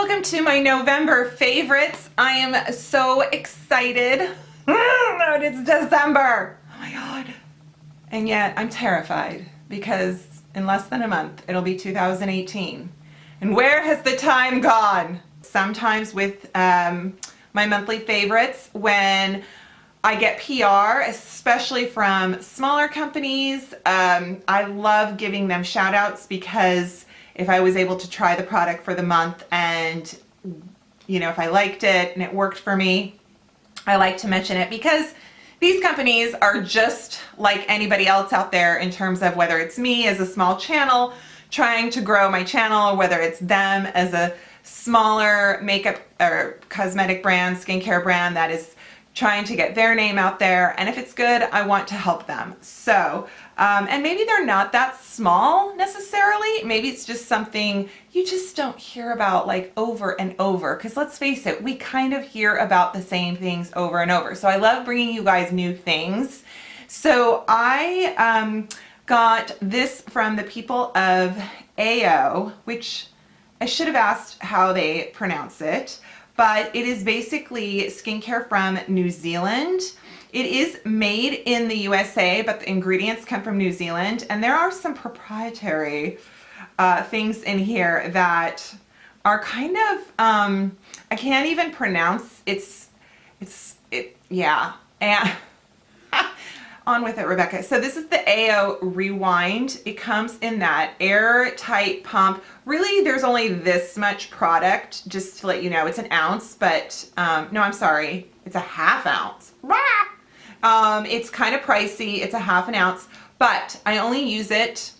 welcome to my November favorites. I am so excited. It's December. Oh my God. And yet I'm terrified because in less than a month, it'll be 2018. And where has the time gone? Sometimes with my monthly favorites, when I get PR, especially from smaller companies, I love giving them shout outs because if I was able to try the product for the month and, you know, if I liked it and it worked for me, I like to mention it because these companies are just like anybody else out there in terms of whether it's me as a small channel trying to grow my channel, or whether it's them as a smaller makeup or cosmetic brand, skincare brand that is trying to get their name out there. And if it's good, I want to help them. So, and maybe they're not that small necessarily. Maybe it's just something you just don't hear about like over and over. Because let's face it, we kind of hear about the same things over and over. So I love bringing you guys new things. So I got this from the people of ErrAYR, which I should have asked how they pronounce it. But it is basically skincare from New Zealand. It is made in the USA, but the ingredients come from New Zealand. And there are some proprietary things in here that are kind of, I can't even pronounce. Yeah. And on with it, Rebecca. So this is the ErrAYR Rewind. It comes in that airtight pump. Really, there's only this much product, just to let you know. It's an ounce, but no, I'm sorry. It's a half ounce. It's kind of pricey. It's a half an ounce, but I only use it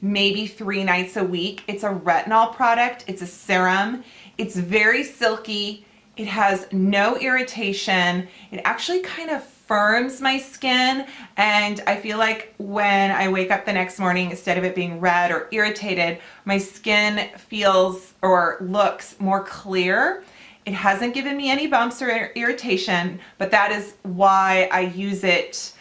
maybe 3 nights a week. It's a retinol product. It's a serum. It's very silky. It has no irritation. It actually kind of firms my skin, and I feel like when I wake up the next morning, instead of it being red or irritated, my skin feels or looks more clear. It hasn't given me any bumps or irritation, but that is why I use it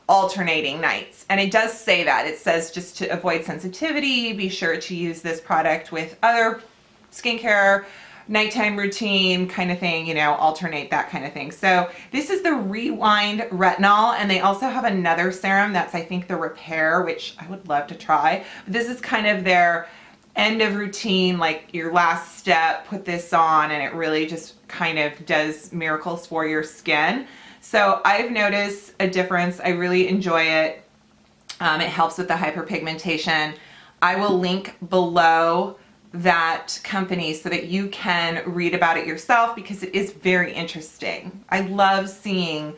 alternating nights. And it does say that. It says just to avoid sensitivity, be sure to use this product with other skincare, nighttime routine kind of thing, you know, alternate that kind of thing. So this is the Rewind Retinol, and they also have another serum that's, I think, the Repair, which I would love to try. But this is kind of their end of routine, like your last step, put this on, and it really just kind of does miracles for your skin. So I've noticed a difference. I really enjoy it. It helps with the hyperpigmentation. I will link below that company so that you can read about it yourself because it is very interesting. I love seeing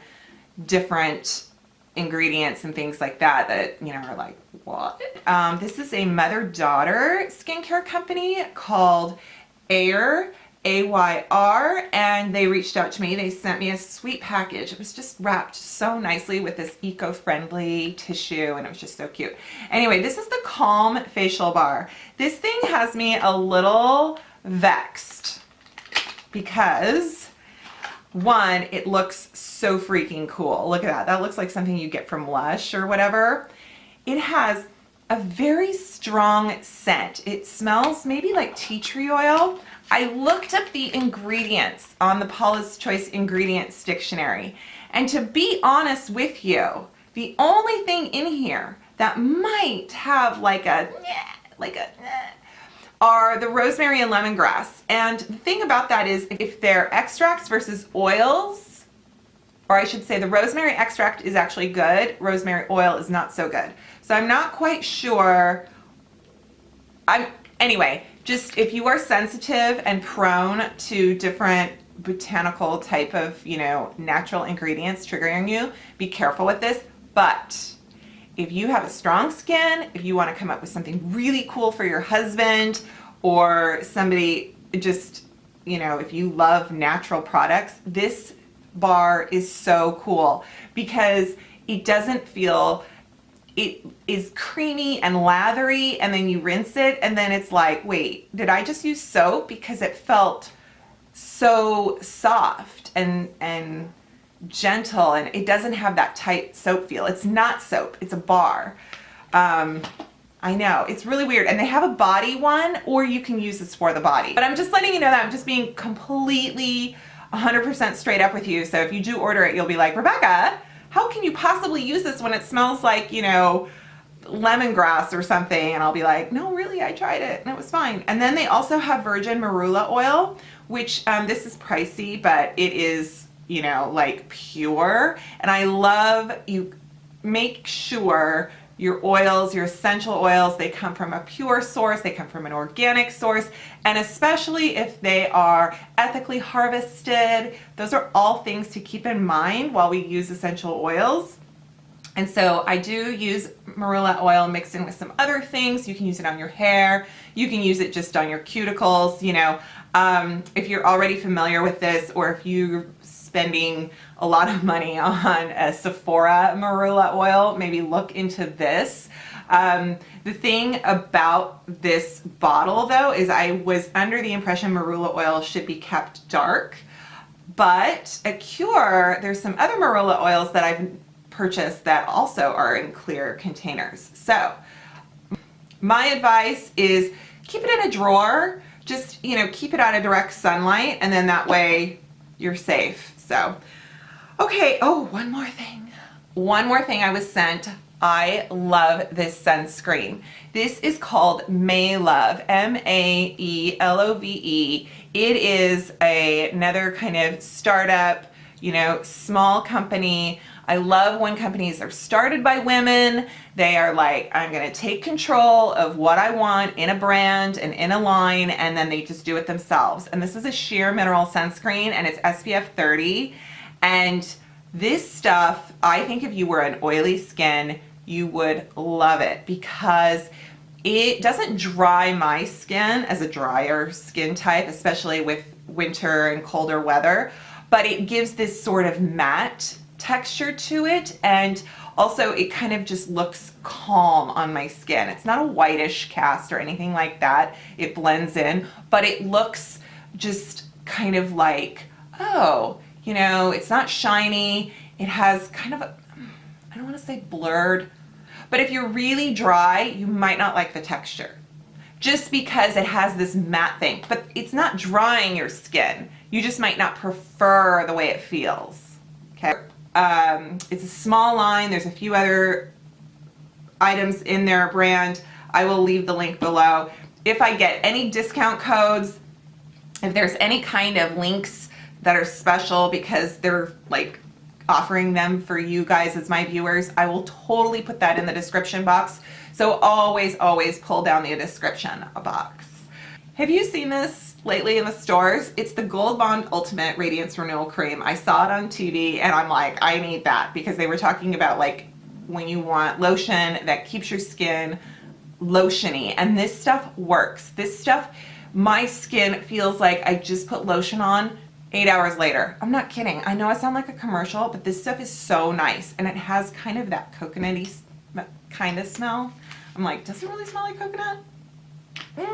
different ingredients and things like that that, you know, are like, what? This is a mother-daughter skincare company called ErrAYR, AYR, and they reached out to me. They sent me a sweet package. It was just wrapped so nicely with this eco-friendly tissue, and it was just so cute. Anyway, this is the Calm Facial Bar. This thing has me a little vexed because, one, it looks so freaking cool. Look at that. That looks like something you get from Lush or whatever. It has a very strong scent. It smells maybe like tea tree oil. I looked up the ingredients on the Paula's Choice Ingredients Dictionary, and to be honest with you, the only thing in here that might have are the rosemary and lemongrass. And the thing about that is, if they're extracts versus oils, or I should say the rosemary extract is actually good, rosemary oil is not so good. So I'm not quite sure. Anyway, just if you are sensitive and prone to different botanical type of, you know, natural ingredients triggering you, be careful with this. But if you have a strong skin, if you want to come up with something really cool for your husband or somebody, just, you know, if you love natural products, this bar is so cool because it doesn't feel, it is creamy and lathery, and then you rinse it and then it's like, wait, did I just use soap? Because it felt so soft and gentle, and it doesn't have that tight soap feel. It's not soap, it's a bar. I know, it's really weird. And they have a body one, or you can use this for the body. But I'm just letting you know that I'm just being completely 100% straight up with you. So if you do order it, you'll be like, Rebecca, how can you possibly use this when it smells like, you know, lemongrass or something? And I'll be like, no, really, I tried it and it was fine. And then they also have virgin marula oil, which this is pricey, but it is, you know, like pure. And I love, you make sure your oils, your essential oils, they come from a pure source, they come from an organic source, and especially if they are ethically harvested. Those are all things to keep in mind while we use essential oils. And so I do use marula oil mixed in with some other things. You can use it on your hair. You can use it just on your cuticles. You know, if you're already familiar with this, or if you're spending a lot of money on a Sephora marula oil, maybe look into this. The thing about this bottle though is I was under the impression marula oil should be kept dark, but at Cure, there's some other marula oils that I've purchased that also are in clear containers. So my advice is keep it in a drawer, just, you know, keep it out of direct sunlight, and then that way you're safe. So, okay, oh, one more thing. One more thing I was sent. I love this sunscreen. This is called Maelove, M-A-E-L-O-V-E. It is another kind of startup, you know, small company. I love when companies are started by women. They are like, I'm gonna take control of what I want in a brand and in a line, and then they just do it themselves. And this is a sheer mineral sunscreen, and it's SPF 30. And this stuff, I think if you were an oily skin, you would love it, because it doesn't dry my skin as a drier skin type, especially with winter and colder weather, but it gives this sort of matte texture to it, and also it kind of just looks calm on my skin. It's not a whitish cast or anything like that. It blends in, but it looks just kind of like, oh, you know, it's not shiny. It has kind of a, I don't want to say blurred, but if you're really dry, you might not like the texture just because it has this matte thing, but it's not drying your skin. You just might not prefer the way it feels. Okay. It's a small line. There's a few other items in their brand. I will leave the link below. If I get any discount codes, if there's any kind of links that are special because they're like offering them for you guys as my viewers, I will totally put that in the description box. So always, always pull down the description box. Have you seen this lately in the stores? It's the Gold Bond Ultimate Radiance Renewal Cream. I saw it on TV and I'm like, I need that, because they were talking about like when you want lotion that keeps your skin lotiony, and this stuff works. This stuff, my skin feels like I just put lotion on 8 hours later. I'm not kidding. I know I sound like a commercial, but this stuff is so nice, and it has kind of that coconutty kind of smell. I'm like, does it really smell like coconut?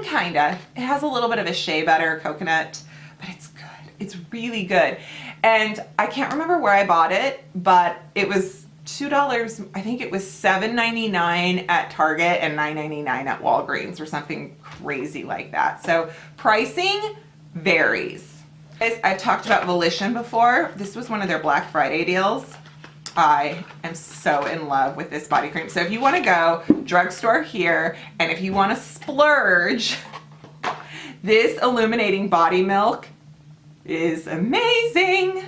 Kinda. It has a little bit of a shea butter coconut, but it's good. It's really good. And I can't remember where I bought it, but it was $2. I think it was $7.99 at Target and $9.99 at Walgreens or something crazy like that. So pricing varies. Guys, I've talked about Volition before. This was one of their Black Friday deals. I am so in love with this body cream. So if you want to go drugstore here, and if you want to splurge, this illuminating body milk is amazing.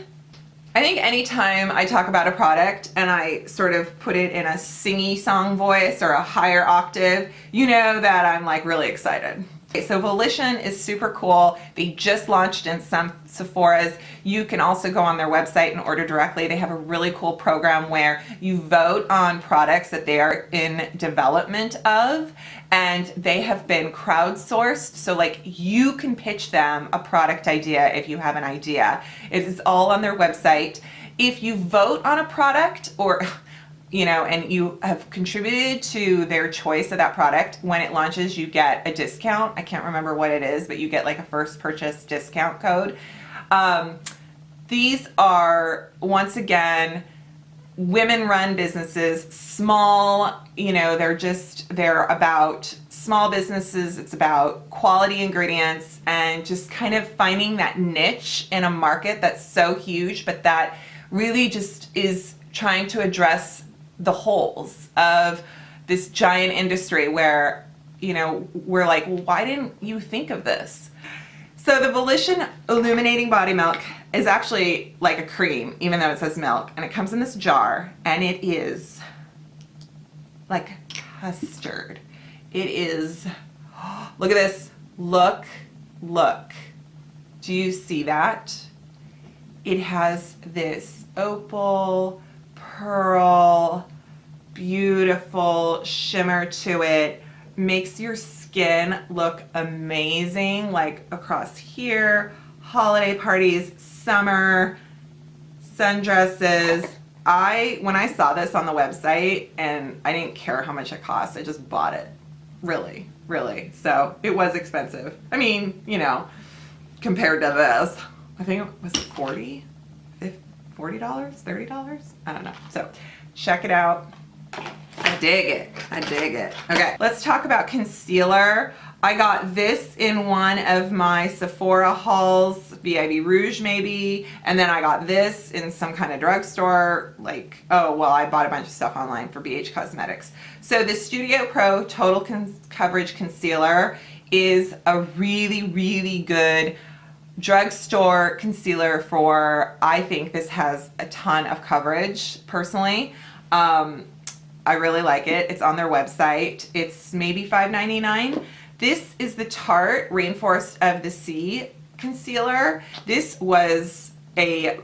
I think anytime I talk about a product and I sort of put it in a singy song voice or a higher octave, you know that I'm like really excited. Okay, so Volition is super cool. They just launched in some Sephora's. You can also go on their website and order directly. They have a really cool program where you vote on products that they are in development of, and they have been crowdsourced. So like you can pitch them a product idea if you have an idea. It is all on their website. If you vote on a product, or you know, and you have contributed to their choice of that product, when it launches, you get a discount. I can't remember what it is, but you get like a first purchase discount code. These are, once again, women-run businesses, small, you know, they're about small businesses. It's about quality ingredients and just kind of finding that niche in a market that's so huge, but that really just is trying to address the holes of this giant industry where, you know, we're like, well, why didn't you think of this? So the Volition Illuminating Body Milk is actually like a cream, even though it says milk, and it comes in this jar, and it is like custard. It is, look at this, look. Do you see that? It has this opal, pearl, beautiful shimmer to it, makes your skin look amazing, like across here, holiday parties, summer, sundresses. When I saw this on the website, and I didn't care how much it cost, I just bought it. Really. So it was expensive. I mean, you know, compared to this, I think it was $40, $30? I don't know. So check it out. I dig it. Okay, let's talk about concealer. I got this in one of my Sephora hauls, BIB Rouge maybe, and then I got this in some kind of drugstore, like, oh, well, I bought a bunch of stuff online for BH Cosmetics. So the Studio Pro Total Coverage Concealer is a really good drugstore concealer for, I think this has a ton of coverage, personally. I really like it. It's on their website. It's maybe $5.99. This is the Tarte Rainforest of the Sea concealer. This was a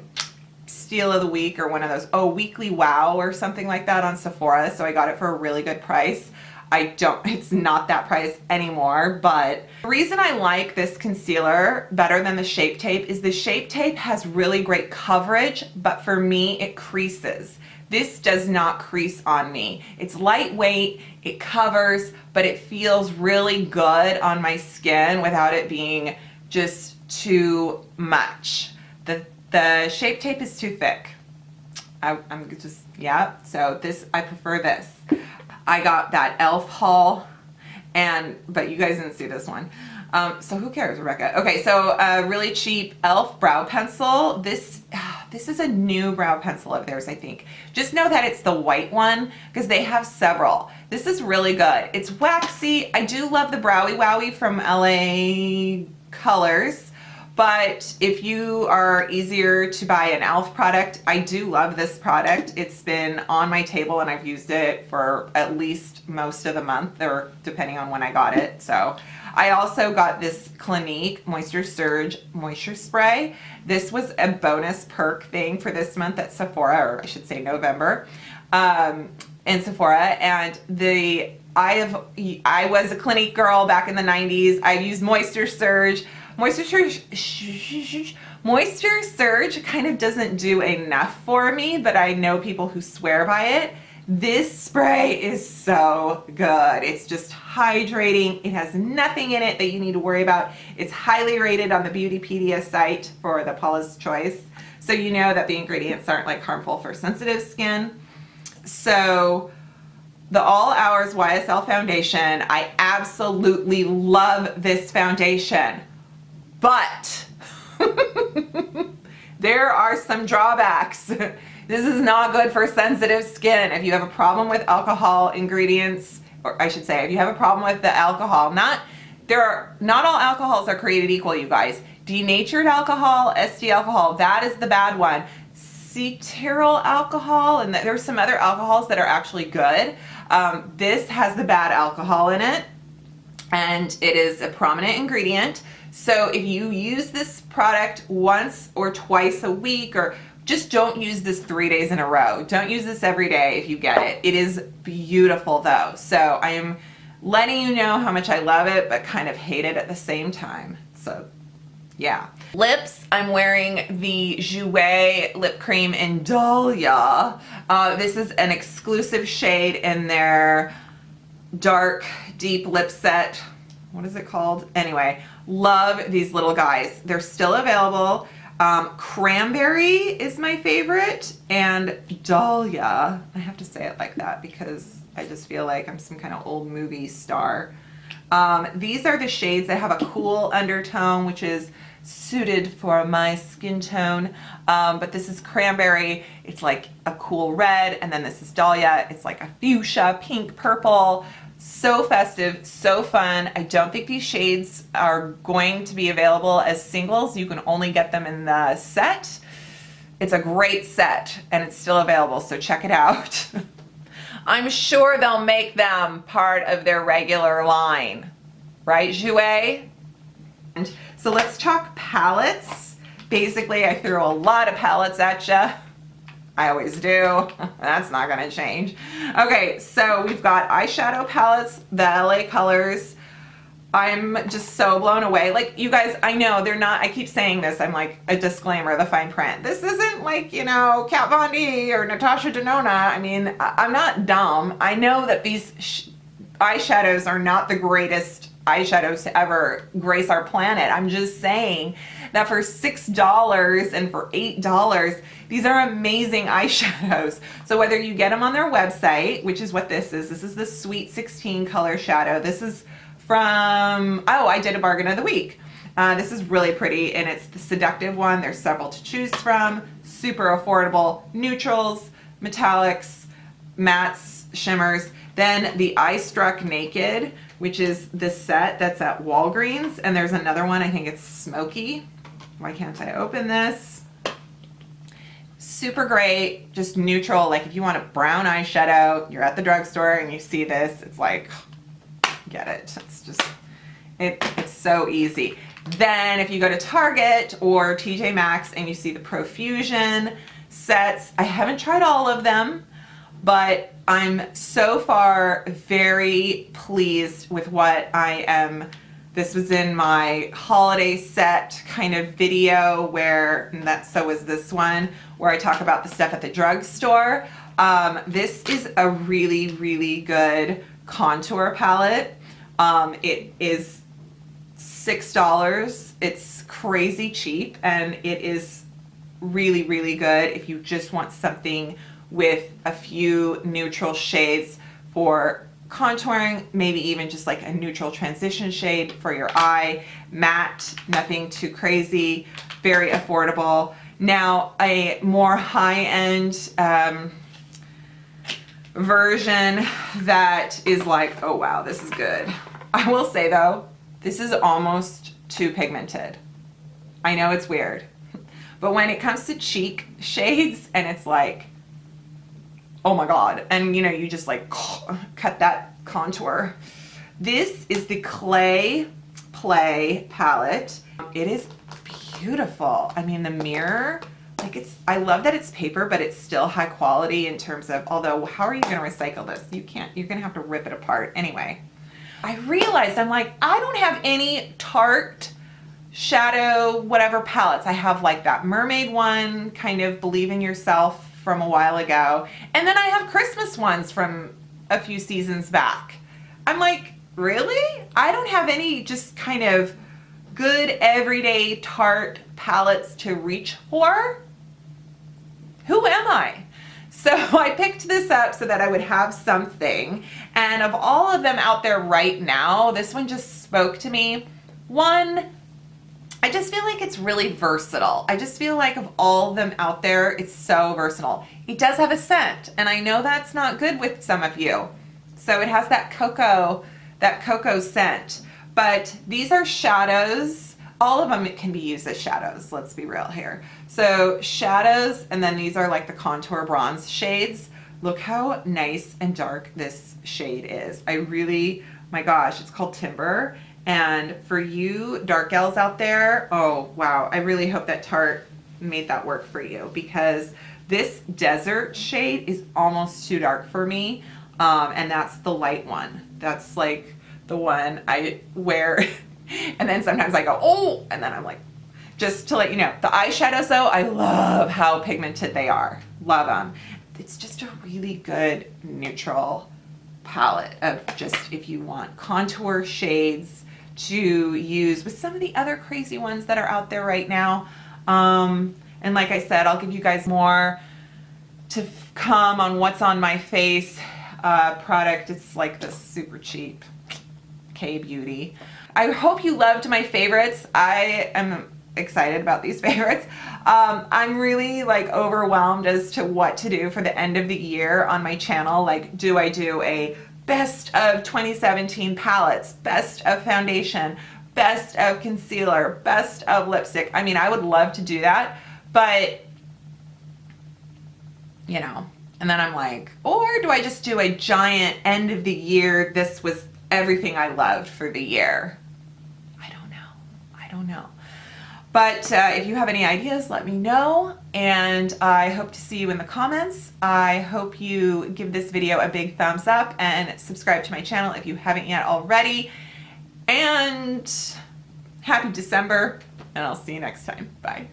steal of the week, or one of those, weekly wow or something like that on Sephora. So I got it for a really good price. It's not that price anymore, but the reason I like this concealer better than the Shape Tape is the Shape Tape has really great coverage, but for me, it creases. This does not crease on me. It's lightweight, it covers, but it feels really good on my skin without it being just too much. The Shape Tape is too thick. So I prefer this. I got that e.l.f. haul, but you guys didn't see this one. So who cares, Rebecca? Okay, so a really cheap e.l.f. brow pencil. This is a new brow pencil of theirs, I think. Just know that it's the white one, because they have several. This is really good. It's waxy. I do love the Browy Wowie from LA Colors, but if you are easier to buy an e.l.f. product, I do love this product. It's been on my table and I've used it for at least most of the month, or depending on when I got it. So I also got this Clinique Moisture Surge Moisture Spray. This was a bonus perk thing for this month at Sephora, or I should say November, in Sephora. And I was a Clinique girl back in the 90s. I used Moisture Surge. Moisture Surge kind of doesn't do enough for me, but I know people who swear by it. This spray is so good. It's just hydrating. It has nothing in it that you need to worry about. It's highly rated on the Beautypedia site for the Paula's Choice, so you know that the ingredients aren't like harmful for sensitive skin. So the All Hours YSL foundation, I absolutely love this foundation, but there are some drawbacks. This is not good for sensitive skin. If you have a problem with alcohol ingredients, or I should say, if you have a problem with the alcohol, not all alcohols are created equal, you guys. Denatured alcohol, SD alcohol, that is the bad one. Cetyl alcohol, and there's some other alcohols that are actually good. This has the bad alcohol in it, and it is a prominent ingredient. So if you use this product once or twice a week, or just don't use this 3 days in a row. Don't use this every day if you get it. It is beautiful though. So I am letting you know how much I love it, but kind of hate it at the same time. So yeah. Lips, I'm wearing the Jouer lip cream in Dahlia. This is an exclusive shade in their dark, deep lip set. What is it called? Anyway, love these little guys. They're still available. Cranberry is my favorite, and Dahlia. I have to say it like that because I just feel like I'm some kind of old movie star. These are the shades that have a cool undertone, which is suited for my skin tone. But this is Cranberry. It's like a cool red, and then this is Dahlia. It's like a fuchsia, pink, purple. So festive, so fun. I don't think these shades are going to be available as singles. You can only get them in the set. It's a great set and it's still available, so check it out. I'm sure they'll make them part of their regular line. Right, Jouet? And so let's talk palettes. Basically, I threw a lot of palettes at you. I always do. That's not gonna change. Okay, so we've got eyeshadow palettes, the LA Colors. I'm just so blown away. Like, you guys, I know they're not, I keep saying this, I'm like, a disclaimer, the fine print. This isn't like, you know, Kat Von D or Natasha Denona. I mean, I'm not dumb. I know that these eyeshadows are not the greatest eyeshadows to ever grace our planet. I'm just saying that for $6 and for $8, these are amazing eyeshadows. So whether you get them on their website, which is what this is the Sweet 16 color shadow. This is from, oh, I did a bargain of the week. This is really pretty, and it's the seductive one. There's several to choose from. Super affordable. Neutrals, metallics, mattes, shimmers. Then the Eye Struck Naked, which is the set that's at Walgreens. And there's another one, I think it's Smoky. Why can't I open this? Super great, just neutral. Like if you want a brown eyeshadow, you're at the drugstore and you see this, it's like, get it. It's just, it's so easy. Then if you go to Target or TJ Maxx and you see the Profusion sets, I haven't tried all of them, but I'm so far very pleased with what I am. This was in my holiday set kind of video where, and that, so is this one, where I talk about the stuff at the drugstore. This is a really, really good contour palette. It is $6. It's crazy cheap, and it is really, really good if you just want something with a few neutral shades for contouring, maybe even just like a neutral transition shade for your eye. Matte, nothing too crazy, very affordable. Now a more high-end version that is like, oh wow, this is good. I will say though, this is almost too pigmented. I know it's weird, but when it comes to cheek shades and it's like, oh my God. And you know, you just like cut that contour. This is the Clay Play palette. It is beautiful. I mean, the mirror, like it's, I love that it's paper, but it's still high quality in terms of, although how are you gonna recycle this? You can't, you're gonna have to rip it apart. Anyway, I realized, I'm like, I don't have any Tarte shadow, whatever palettes. I have like that mermaid one, kind of Believe in Yourself from a while ago. And then I have Christmas ones from a few seasons back. I'm like, really? I don't have any just kind of good everyday Tarte palettes to reach for? Who am I? So I picked this up so that I would have something. And of all of them out there right now, this one just spoke to me. One, I just feel like it's really versatile. I just feel like of all of them out there, it's so versatile. It does have a scent, and I know that's not good with some of you. So it has that cocoa scent. But these are shadows. All of them can be used as shadows, let's be real here. So shadows, and then these are like the contour bronze shades. Look how nice and dark this shade is. I really, my gosh, it's called Timber. And for you dark gals out there, oh wow, I really hope that Tarte made that work for you, because this desert shade is almost too dark for me. And that's the light one. That's like the one I wear. And then sometimes I go, oh, and then I'm like, just to let you know, the eyeshadows though, I love how pigmented they are. Love them. It's just a really good neutral palette of just, if you want contour shades to use with some of the other crazy ones that are out there right now. And like I said, I'll give you guys more to come on what's on my face product. It's like this super cheap K-Beauty. I hope you loved my favorites. I am excited about these favorites. I'm really like overwhelmed as to what to do for the end of the year on my channel. Like, do I do a best of 2017 palettes, best of foundation, best of concealer, best of lipstick? I mean, I would love to do that, but you know, and then I'm like, or do I just do a giant end of the year, this was everything I loved for the year? I don't know. But if you have any ideas, let me know, and I hope to see you in the comments. I hope you give this video a big thumbs up and subscribe to my channel if you haven't yet already. And happy December, and I'll see you next time. Bye.